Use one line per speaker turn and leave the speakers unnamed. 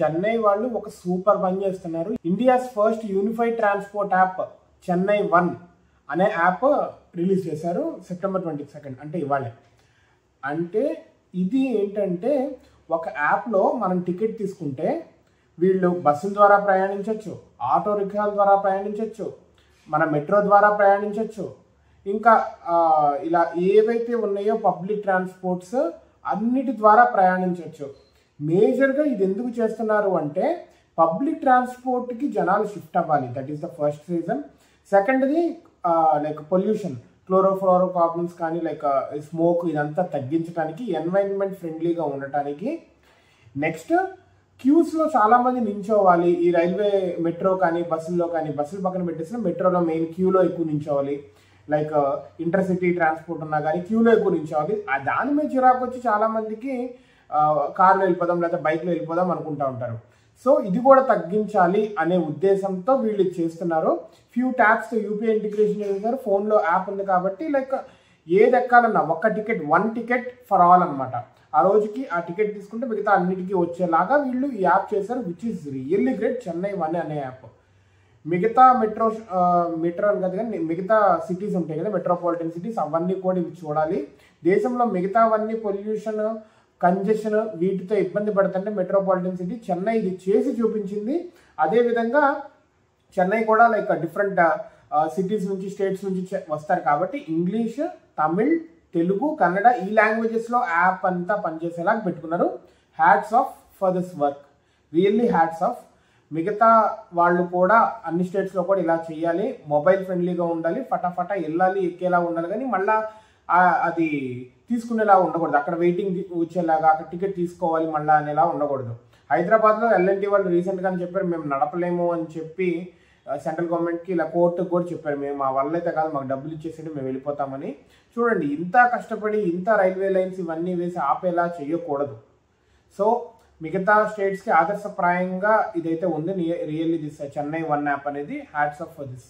చెన్నై వాళ్ళు ఒక సూపర్ పని చేస్తున్నారు. India's first unified transport app Chennai 1 అనే యాప్ రిలీజ్ చేశారు సెప్టెంబర్ 22 అంటే ఇవాళ. అంటే ఇది ఏంటంటే ఒక యాప్లో మనం టికెట్ తీసుకుంటే వీళ్ళు బస్సుల ద్వారా ప్రయాణించవచ్చు, ఆటో రిక్షాల ద్వారా ప్రయాణించవచ్చు, మన మెట్రో ద్వారా ప్రయాణించవచ్చు, ఇంకా ఇలా ఏవైతే ఉన్నాయో పబ్లిక్ ట్రాన్స్పోర్ట్స్ అన్నిటి ద్వారా ప్రయాణించవచ్చు. మేజర్గా ఇది ఎందుకు చేస్తున్నారు అంటే పబ్లిక్ ట్రాన్స్పోర్ట్కి జనాలు షిఫ్ట్ అవ్వాలి. That is the first reason. సెకండ్ది లైక్ పొల్యూషన్, క్లోరోఫ్లోరో కార్బన్స్ కానీ లైక్ స్మోక్ ఇదంతా తగ్గించడానికి, ఎన్వైరన్మెంట్ ఫ్రెండ్లీగా ఉండటానికి. నెక్స్ట్ క్యూస్లో చాలామంది నించోవాలి. ఈ రైల్వే మెట్రో కానీ బస్సుల్లో కానీ, బస్సులు పక్కన పెట్టేసిన మెట్రోలో మెయిన్ క్యూలో ఎక్కువ నించోవాలి. లైక్ ఇంటర్సిటీ ట్రాన్స్పోర్ట్ ఉన్నా కానీ క్యూలో ఎక్కువ నించోవాలి. దాని మీద చిరాకు వచ్చి చాలామందికి కార్లో వెళ్ళిపోదాం లేదా బైక్లో వెళ్ళిపోదాం అనుకుంటూ ఉంటారు. సో ఇది కూడా తగ్గించాలి అనే ఉద్దేశంతో వీళ్ళు చేస్తున్నారు. ఫ్యూ ట్యాప్స్తో యూపీఐ ఇంటిగ్రేషన్ చేస్తున్నారు. ఫోన్లో యాప్ ఉంది కాబట్టి లైక్ ఏది ఎక్కాలన్నా ఒక టికెట్, 1 టికెట్ ఫర్ ఆల్ అనమాట. ఆ రోజుకి ఆ టికెట్ తీసుకుంటే మిగతా అన్నిటికీ వచ్చేలాగా వీళ్ళు ఈ యాప్ చేశారు, which is really great. Chennai 1 అనే యాప్ మిగతా మెట్రో అని కాదు కానీ మిగతా సిటీస్ ఉంటాయి కదా, మెట్రోపాలిటన్ సిటీస్, అవన్నీ కూడా ఇవి చూడాలి. దేశంలో మిగతావన్నీ పొల్యూషన్, కంజెషన్ వీటితో ఇబ్బంది పడుతుంటే మెట్రోపాలిటన్ సిటీ చెన్నై ఇది చేసి చూపించింది. అదేవిధంగా చెన్నై కూడా లైక్ డిఫరెంట్ సిటీస్ నుంచి, స్టేట్స్ నుంచి వస్తారు కాబట్టి ఇంగ్లీష్, తమిళ్, తెలుగు, కన్నడ ఈ లాంగ్వేజెస్లో యాప్ అంతా పనిచేసేలాగా పెట్టుకున్నారు. Hats off for this work, really hats off. మిగతా వాళ్ళు కూడా అన్ని స్టేట్స్లో కూడా ఇలా చేయాలి. మొబైల్ ఫ్రెండ్లీగా ఉండాలి, ఫటాఫటా వెళ్ళాలి, ఎక్కేలా ఉండాలి, కానీ మళ్ళీ అది తీసుకునేలా ఉండకూడదు. అక్కడ వెయిటింగ్ వచ్చేలాగా అక్కడ టికెట్ తీసుకోవాలి మళ్ళీ అనేలా ఉండకూడదు. హైదరాబాద్లో ఎల్ఎన్టీ వాళ్ళు రీసెంట్గా చెప్పారు మేము నడపలేము అని చెప్పి సెంట్రల్ గవర్నమెంట్కి ఇలా కోర్టుకు కూడా చెప్పారు, మేము మా వల్ల అయితే కాదు, మాకు డబ్బులు ఇచ్చేసి మేము వెళ్ళిపోతామని. చూడండి, ఇంత కష్టపడి ఇంత రైల్వే లైన్స్ ఇవన్నీ వేసి ఆపేలా చేయకూడదు. సో మిగతా స్టేట్స్కి ఆదర్శప్రాయంగా ఇదైతే ఉంది. రియల్లీ దిస్ చెన్నై 1 యాప్ అనేది హ్యాట్స్ ఆఫ్ ఫర్ దిస్.